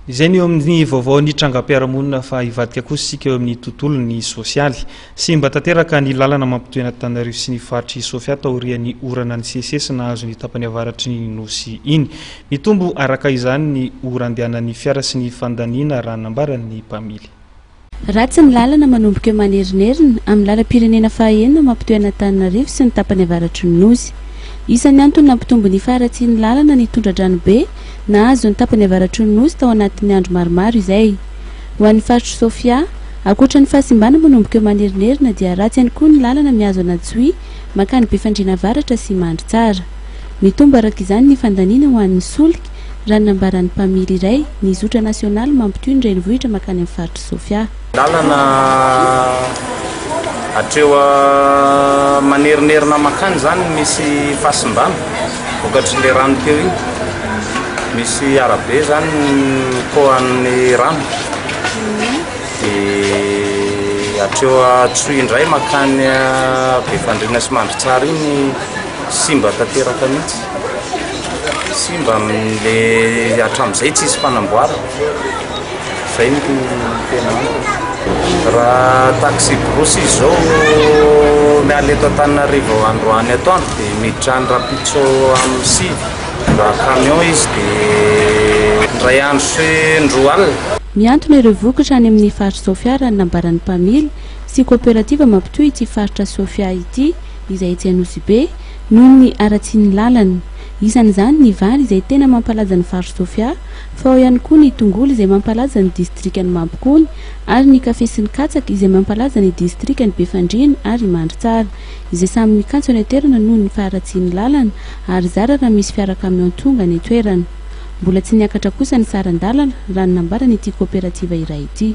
Izay ny eo amin'ny vaovao ny trangam-piarahamonina fa hivadika kosa isika eo amin'ny tontolony sosialy. Sy mba tanteraka ny lalana mampitohy Antananarivo sy ny faritry Sofia taorian'ny orana ny CSS nahazo ny tapany avaratry ny nosy iny. Mitombo araka izany ny ora andehanan'ny fiara sy ny fandaniana raha nambaran'ny mpamily. Ratsy ny lalana manomboka eo manerinerina amin'ny lalam-pirenena fahaenina mampitohy Antananarivo sy ny tapany avaratry ny nosy. Isan'ny antony nampitombo ny faratsian'ny lalana ny tondra-drano be nahazo ny tapany avaratry ny nosy tao anatin'ny andro maromaro izay. Ho an'ny faritry Sofia, ankoatra ny fahasimbana manomboka eo manerinerina dia ratsy ihany koa ny lalana mihazo anajoy makany Befandriana avaratra sy mandry tsara. Mitombo araka izany ny fandaniana ho an'ny solika raha nambaran'ny mpamily iray ny zotra nasionaly mampitohy ny renivohitra makany amin'ny faritry Sofia. Lalana atreo manerinerina makany zany misy fahasimbana vokatry le rano teo iny. Misy arabe zany koan'ny rano. Dia atreo atsoy indray makany Befandriana sy mandry tsara iny simba tanteraka mihitsy. Simba amin'le hatramin'izay tsisy fanamboara. Zay ny tena raha taxi grosy izao miala eto Antananarivo androany atoandro dia miditra ny rapitso amin'ny sivy. Raha camion izy dia ndray andro sy ndroa alina. Miantona ireo vokatra any amin'ny faritry Sofia raha nambaran'ny mpamily sy kooperativa mampitohy ity faritra Sofia ity izay etsy Anosy be noho ny aratsian'ny lalana. Isan'izany ny vary izay tena mampalaza ny faritry Sofia, fa ao ihany koa ny tongolo izay mampalaza ny distrikan'ny Mampikony ary ny kafe sy ny katsaka izay mampalaza ny distrikan'ny Befandriana ary mandry tsara, izay samy mikantso any an-toerana noho ny faharatsian'ny lalana ary zara raha misy fiara camion tonga any an-toerana. Mbola tsy niakatra kosa ny saran-dalana raha nambarany ity kooperativa iray ity.